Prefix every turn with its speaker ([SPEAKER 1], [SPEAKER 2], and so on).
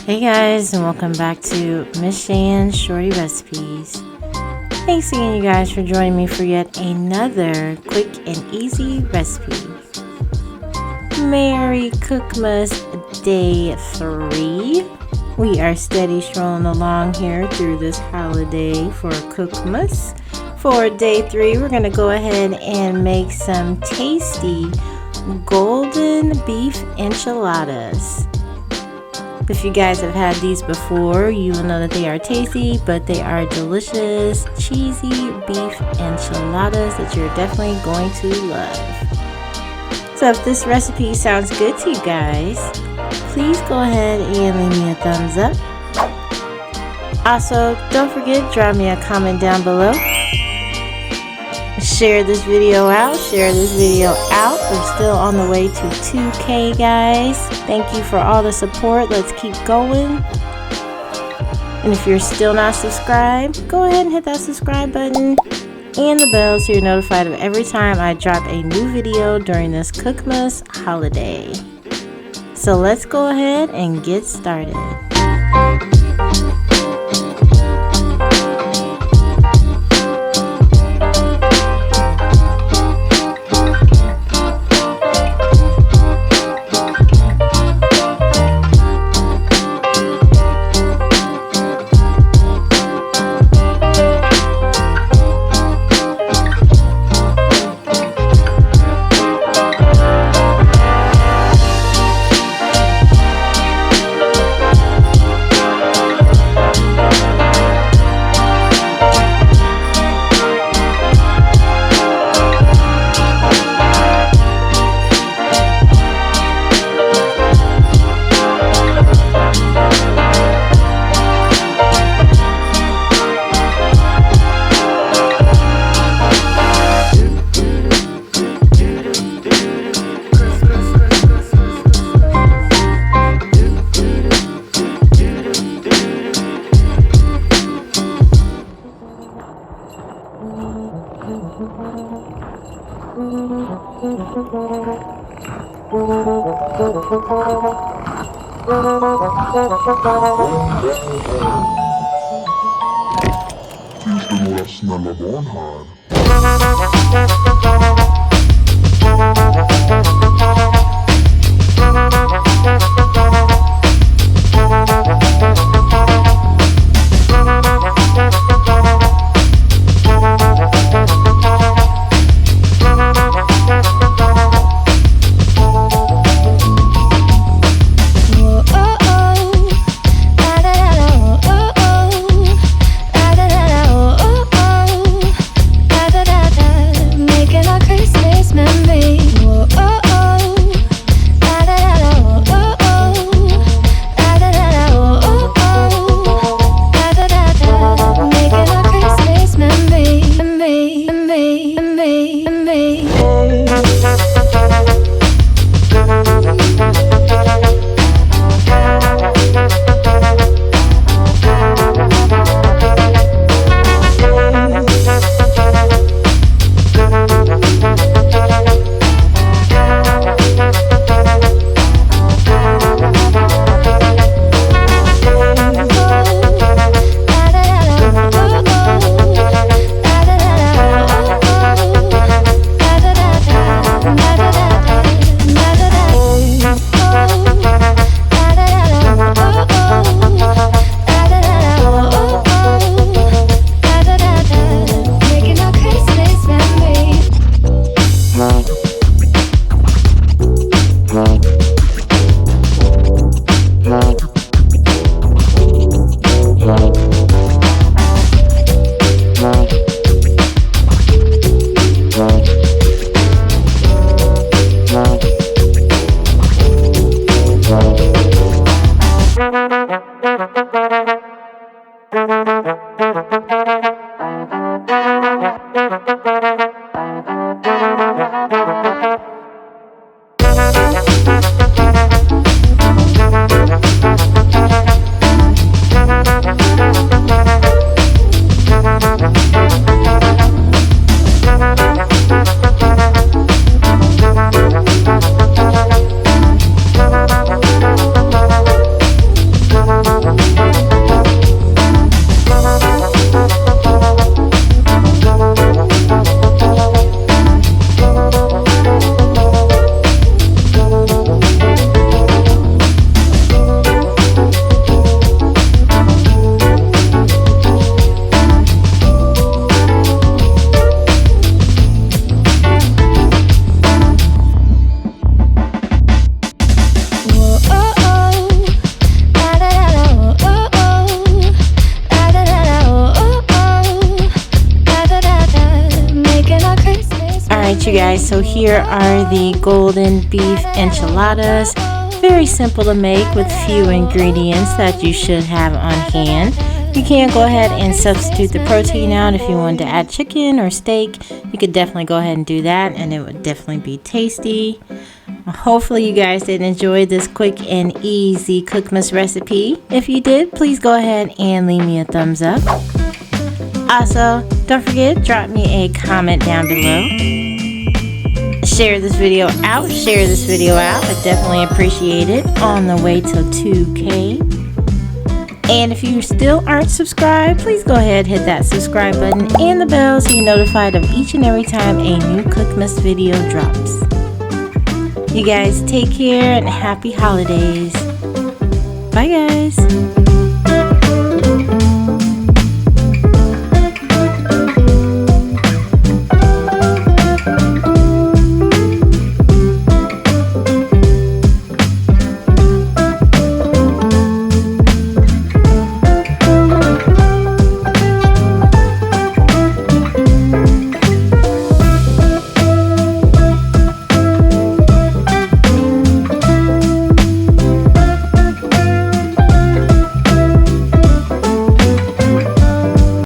[SPEAKER 1] Hey guys, and welcome back to Miss Shane's Shorty Recipes. Thanks again, you guys, for joining me for yet another quick and easy recipe. Merry Cookmas Day 3. We are steady strolling along here through this holiday for Cookmas. For Day 3, we're going to go ahead and make some tasty golden beef enchiladas. If you guys have had these before, you will know that they are tasty, but they are delicious, cheesy beef enchiladas that you're definitely going to love. So if this recipe sounds good to you guys, please go ahead and leave me a thumbs up. Also, don't forget, drop me a comment down below. Share this video out. We're still on the way to 2K, guys. Thank you for all the support. Let's keep going. And if you're still not subscribed, go ahead and hit that subscribe button and the bell so you're notified of every time I drop a new video during this Cookmas holiday. So let's go ahead and get started.
[SPEAKER 2] Några snälla barn här.
[SPEAKER 3] Making our Christmas memory.
[SPEAKER 1] you guys, so here are the golden beef enchiladas. Very simple to make with few ingredients that you should have on hand. You can go ahead and substitute the protein out. If you wanted to add chicken or steak, you could definitely go ahead and do that, and it would definitely be tasty. Hopefully you guys did enjoy this quick and easy Cookmas recipe. If you did, please go ahead and leave me a thumbs up. Also, don't forget, drop me a comment down below. Share this video out. I definitely appreciate it. On the way to 2K. And if you still aren't subscribed, please go ahead, hit that subscribe button and the bell so you're notified of each and every time a new Cookmas video drops. You guys take care and happy holidays. Bye guys.